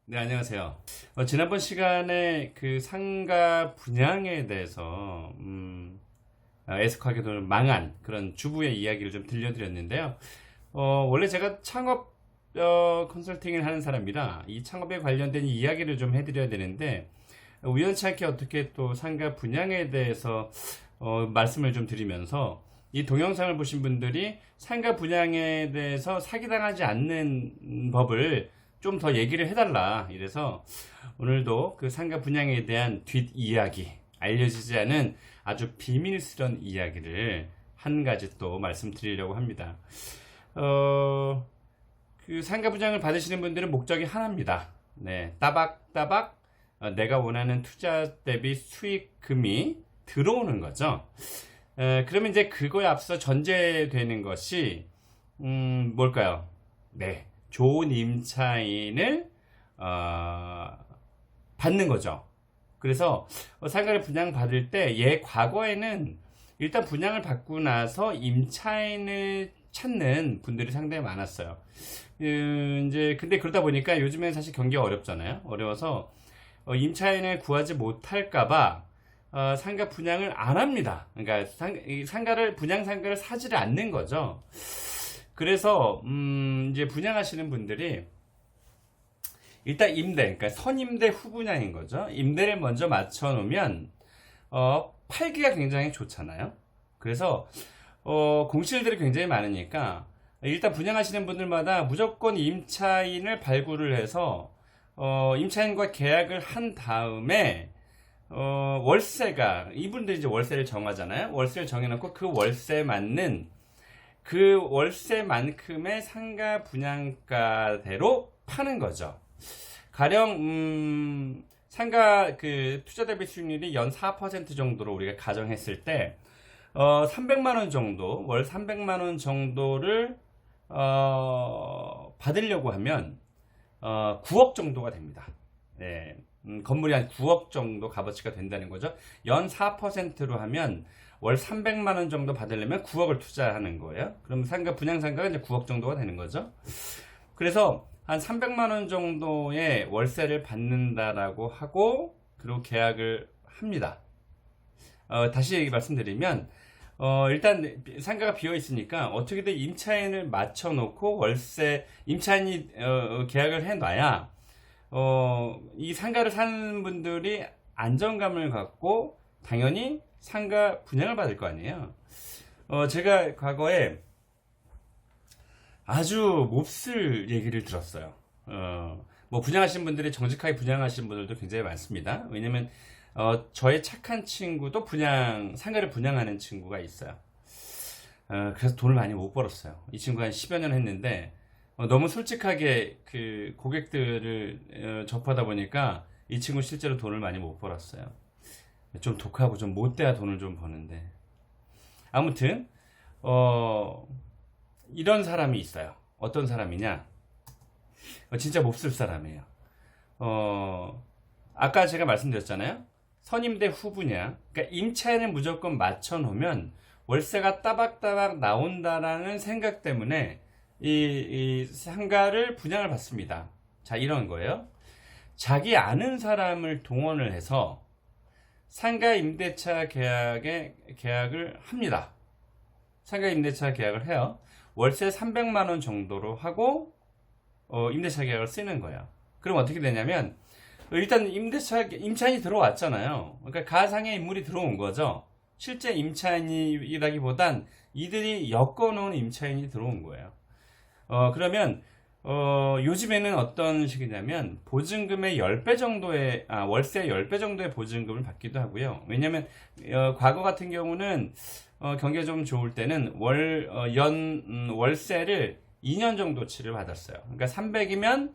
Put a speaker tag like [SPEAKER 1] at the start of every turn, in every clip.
[SPEAKER 1] 네, 안녕하세요. 지난번 시간에 그 상가 분양에 대해서 애석하게도 망한 그런 주부의 이야기를 좀 들려드렸는데요. 원래 제가 창업 컨설팅을 하는 사람이라 이 창업에 관련된 이야기를 좀 해드려야 되는데 우연치 않게 어떻게 또 상가 분양에 대해서 말씀을 좀 드리면서 이 동영상을 보신 분들이 상가 분양에 대해서 사기당하지 않는 법을 좀 더 얘기를 해달라. 이래서 오늘도 그 상가 분양에 대한 뒷이야기, 알려지지 않은 아주 비밀스러운 이야기를 한 가지 또 말씀드리려고 합니다. 그 상가 분양을 받으시는 분들은 목적이 하나입니다. 네, 따박따박 내가 원하는 투자 대비 수익금이 들어오는 거죠. 그러면 이제 그거에 앞서 전제되는 것이 뭘까요? 네, 좋은 임차인을 받는 거죠. 그래서 상가를 분양받을 때 과거에는 일단 분양을 받고 나서 임차인을 찾는 분들이 상당히 많았어요. 이제 근데 그러다 보니까 요즘엔 사실 경기가 어렵잖아요. 어려워서 임차인을 구하지 못할까봐 상가 분양을 안 합니다. 그러니까 분양 상가를 사지를 않는 거죠. 그래서 이제 분양하시는 분들이 일단 그러니까 선임대 후분양인 거죠. 임대를 먼저 맞춰 놓으면 팔기가 굉장히 좋잖아요. 그래서 공실들이 굉장히 많으니까 일단 분양하시는 분들마다 무조건 임차인을 발굴을 해서 임차인과 계약을 한 다음에 월세가 이분들이 이제 월세를 정하잖아요. 월세를 정해놓고 그 월세에 맞는 그 월세만큼의 상가 분양가대로 파는 거죠. 가령 상가 그 투자 대비 수익률이 연 4% 정도로 우리가 가정했을 때 300만 원 정도, 월 300만 원 정도를 받으려고 하면 9억 정도가 됩니다. 네, 건물이 한 9억 정도 값어치가 된다는 거죠. 연 4%로 하면 월 300만 원 정도 받으려면 9억을 투자하는 거예요. 그럼 분양 상가가 이제 9억 정도가 되는 거죠. 그래서 한 300만 원 정도의 월세를 받는다라고 하고 그리고 계약을 합니다. 다시 말씀드리면 일단 상가가 비어 있으니까 어떻게든 임차인을 맞춰 놓고 임차인이 계약을 해 놔야 이 상가를 사는 분들이 안정감을 갖고 당연히 상가 분양을 받을 거 아니에요. 제가 과거에 아주 몹쓸 얘기를 들었어요. 뭐 분양하신 분들이 정직하게 분양하시는 분들도 굉장히 많습니다. 왜냐면 저의 착한 친구도 상가를 분양하는 친구가 있어요. 그래서 돈을 많이 못 벌었어요. 이 친구가 한 10여 년 했는데 너무 솔직하게 그 고객들을 접하다 보니까 이 친구 실제로 돈을 많이 못 벌었어요. 좀 독하고 좀 못돼야 돈을 좀 버는데 아무튼 이런 사람이 있어요. 어떤 사람이냐? 진짜 몹쓸 사람이에요. 아까 제가 말씀드렸잖아요. 선임대 후분양. 그러니까 임차인을 무조건 맞춰 놓으면 월세가 따박따박 나온다라는 생각 때문에 이 상가를 분양을 받습니다. 자, 이런 거예요. 자기 아는 사람을 동원을 해서 상가 임대차 계약을 합니다. 상가 임대차 계약을 해요. 월세 300만 원 정도로 하고 임대차 계약을 쓰는 거예요. 그럼 어떻게 되냐면 일단 임차인이 들어왔잖아요. 그러니까 가상의 인물이 들어온 거죠. 실제 임차인이라기보단 이들이 엮어놓은 임차인이 들어온 거예요. 그러면 요즘에는 어떤 식이냐면 보증금의 10배 정도의 월세 10배 정도의 보증금을 받기도 하고요. 왜냐면 과거 같은 경우는 경기가 좀 좋을 때는 월세를 2년 정도치를 받았어요. 그러니까 300이면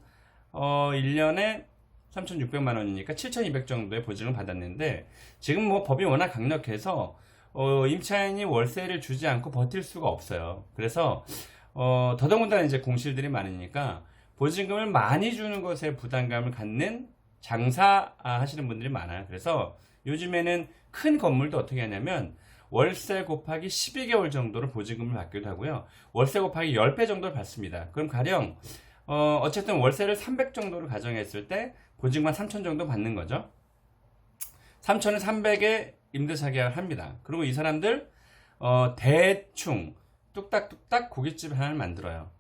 [SPEAKER 1] 1년에 3,600만 원이니까 7,200 정도의 보증을 받았는데 지금 뭐 법이 워낙 강력해서 임차인이 월세를 주지 않고 버틸 수가 없어요. 그래서 더더군다나 이제 공실들이 많으니까 보증금을 많이 주는 것에 부담감을 갖는 장사 하시는 분들이 많아요. 그래서 요즘에는 큰 건물도 어떻게 하냐면 월세 곱하기 12개월 정도로 보증금을 받기도 하고요. 월세 곱하기 10배 정도를 받습니다. 그럼 가령 어쨌든 월세를 300 정도를 가정했을 때 보증만 3천 정도 받는 거죠. 3천을 300에 임대차 계약을 합니다. 그리고 이 사람들 대충 뚝딱뚝딱 고깃집 하나를 만들어요.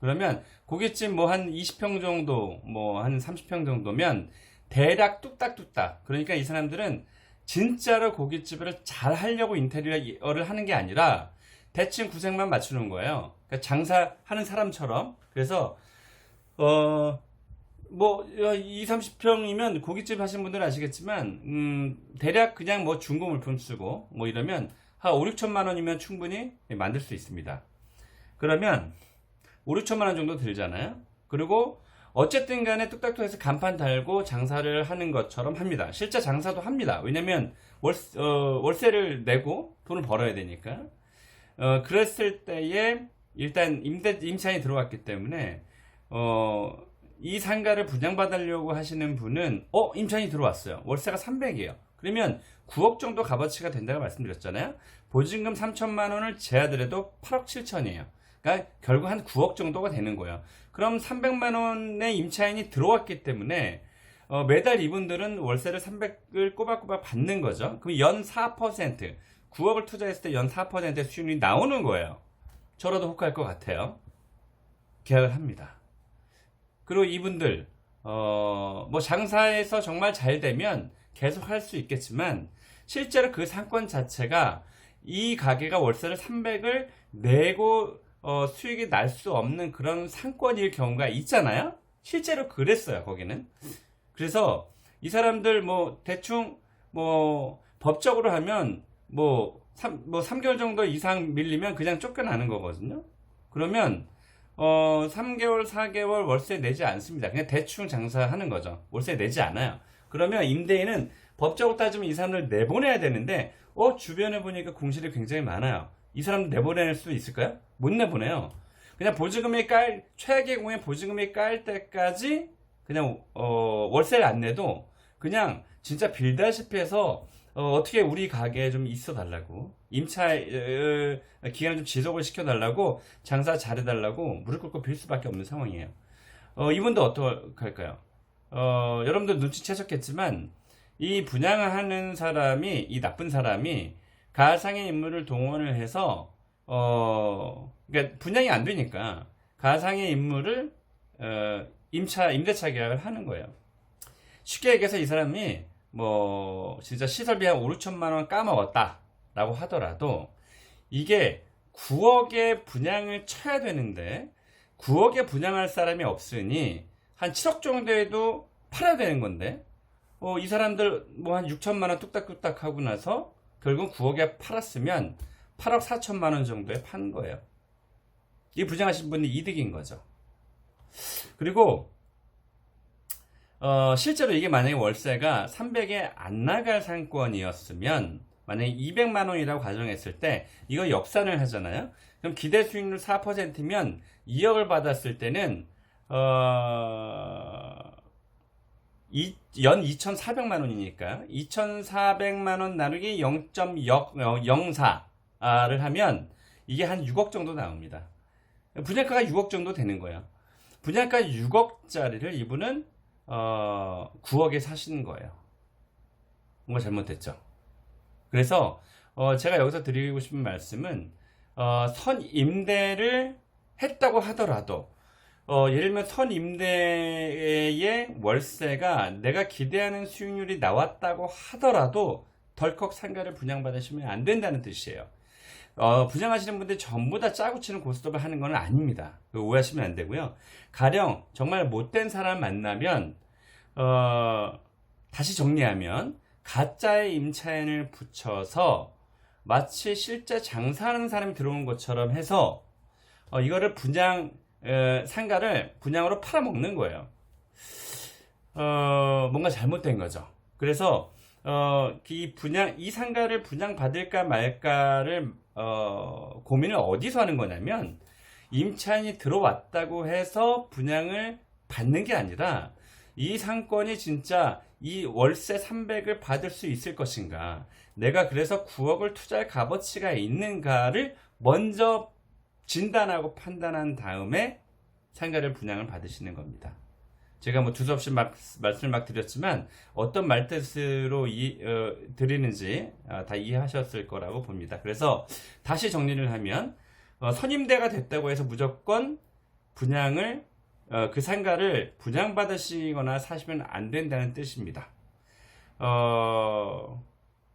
[SPEAKER 1] 그러면 고깃집 뭐 한 20평 정도, 뭐 한 30평 정도면 대략 뚝딱뚝딱. 그러니까 이 사람들은 진짜로 고깃집을 잘 하려고 인테리어를 하는 게 아니라 대충 구색만 맞추는 거예요. 그러니까 장사하는 사람처럼. 그래서 뭐 2, 30평이면 고깃집 하시는 분들은 아시겠지만 대략 그냥 뭐 중고 물품 쓰고 뭐 이러면 한 5, 6천만 원이면 충분히 만들 수 있습니다. 그러면 5, 6천만 원 정도 들잖아요. 그리고 어쨌든 간에 뚝딱뚝해서 간판 달고 장사를 하는 것처럼 합니다. 실제 장사도 합니다. 왜냐면 월세를 내고 돈을 벌어야 되니까. 그랬을 때에 일단 임차인이 들어왔기 때문에 이 상가를 분양받으려고 하시는 분은 임차인이 들어왔어요. 월세가 300이에요. 그러면 9억 정도 값어치가 된다고 말씀드렸잖아요. 보증금 3천만 원을 제하더라도 8억 7천이에요. 그러니까 결국 한 9억 정도가 되는 거예요. 그럼 300만 원의 임차인이 들어왔기 때문에 매달 이분들은 월세를 300을 꼬박꼬박 받는 거죠. 그럼 연 4%, 9억을 투자했을 때 연 4%의 수익률이 나오는 거예요. 저라도 혹할 것 같아요. 계약을 합니다. 그리고 이분들 뭐 장사에서 정말 잘 되면 계속 할 수 있겠지만 실제로 그 상권 자체가 이 가게가 월세를 300을 내고 수익이 날 수 없는 그런 상권일 경우가 있잖아요. 실제로 그랬어요, 거기는. 그래서 이 사람들 뭐 대충 뭐 법적으로 하면 뭐 3개월 정도 이상 밀리면 그냥 쫓겨나는 거거든요. 그러면 3개월, 4개월 월세 내지 않습니다. 그냥 대충 장사하는 거죠. 월세 내지 않아요. 그러면 임대인은 법적으로 따지면 이 사람을 내보내야 되는데 주변에 보니까 공실이 굉장히 많아요. 이 사람 내보낼 수 있을까요? 못 내보내요. 그냥 최악의 경우에 보증금이 깔 때까지 그냥 월세를 안 내도 그냥 진짜 빌다시피 해서 어떻게 우리 가게에 좀 있어 달라고, 임차 기간을 좀 지속을 시켜 달라고, 장사 잘해 달라고 무릎 꿇고 빌 수밖에 없는 상황이에요. 이분도 어떡할까요? 여러분들 눈치채셨겠지만 이 분양하는 사람이, 이 나쁜 사람이 가상의 인물을 동원을 해서 그러니까 분양이 안 되니까 가상의 인물을 임대차 계약을 하는 거예요. 쉽게 얘기해서 이 사람이 뭐 진짜 시설비 한 5, 6천만 원 까먹었다 라고 하더라도 이게 9억에 분양을 쳐야 되는데 9억에 분양할 사람이 없으니 한 7억 정도에도 팔아야 되는 건데 이 사람들 뭐 한 6천만 원 뚝딱뚝딱 하고 나서 결국 9억에 팔았으면 8억 4천만 원 정도에 판 거예요. 이 분양하신 분이 이득인 거죠. 그리고 실제로 이게 만약에 월세가 300에 안 나갈 상권이었으면 만약에 200만 원이라고 가정했을 때 이거 역산을 하잖아요. 그럼 기대 수익률 4%면 2억을 받았을 때는 연 2,400만 원이니까 2,400만 원 나누기 0.04를 하면 이게 한 6억 정도 나옵니다. 분양가가 6억 정도 되는 거예요. 분양가 6억짜리를 이분은 9억에 사시는 거예요. 뭔가 잘못됐죠. 그래서 제가 여기서 드리고 싶은 말씀은 선임대를 했다고 하더라도 예를 들면 선임대의 월세가 내가 기대하는 수익률이 나왔다고 하더라도 덜컥 상가를 분양받으시면 안 된다는 뜻이에요. 분양하시는 분들이 전부 다 짜고 치는 고스톱을 하는 건 아닙니다. 오해하시면 안 되고요. 가령 정말 못된 사람 만나면 다시 정리하면 가짜의 임차인을 붙여서 마치 실제 장사하는 사람이 들어온 것처럼 해서 이거를 상가를 분양으로 팔아먹는 거예요. 뭔가 잘못된 거죠. 그래서 이 상가를 분양받을까 말까를 고민을 어디서 하는 거냐면 임차인이 들어왔다고 해서 분양을 받는 게 아니라 이 상권이 진짜 이 월세 300을 받을 수 있을 것인가, 내가 그래서 9억을 투자할 값어치가 있는가를 먼저 진단하고 판단한 다음에 상가를 분양을 받으시는 겁니다. 제가 뭐 두서없이 말씀을 막 드렸지만 어떤 말뜻으로 드리는지 다 이해하셨을 거라고 봅니다. 그래서 다시 정리를 하면 선임대가 됐다고 해서 무조건 분양을 그 상가를 분양받으시거나 사시면 안 된다는 뜻입니다.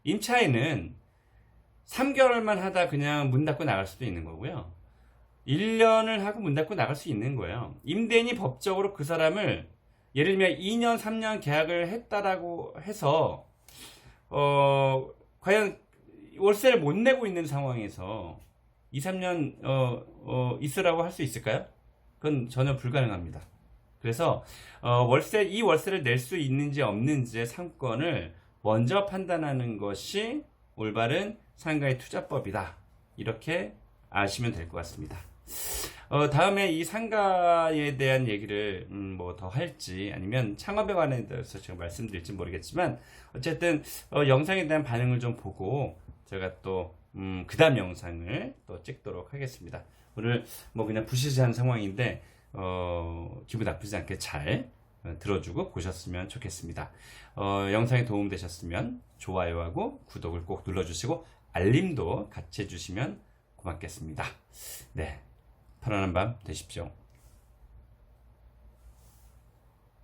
[SPEAKER 1] 임차인은 3개월만 하다 그냥 문 닫고 나갈 수도 있는 거고요. 1년을 하고 문 닫고 나갈 수 있는 거예요. 임대인이 법적으로 그 사람을 예를 들면 2년, 3년 계약을 했다라고 해서 과연 월세를 못 내고 있는 상황에서 2, 3년 있으라고 할 수 있을까요? 그건 전혀 불가능합니다. 그래서 이 월세를 낼 수 있는지 없는지의 상권을 먼저 판단하는 것이 올바른 상가의 투자법이다. 이렇게 아시면 될 것 같습니다. 다음에 이 상가에 대한 얘기를 뭐 더 할지 아니면 창업에 관해서 제가 말씀드릴지 모르겠지만 어쨌든 영상에 대한 반응을 좀 보고 제가 또 그 다음 영상을 또 찍도록 하겠습니다. 오늘 뭐 그냥 부시시한 상황인데 기분 나쁘지 않게 잘 들어주고 보셨으면 좋겠습니다. 영상이 도움되셨으면 좋아요하고 구독을 꼭 눌러주시고 알림도 같이 해주시면 고맙겠습니다. 네, 편안한 밤 되십시오.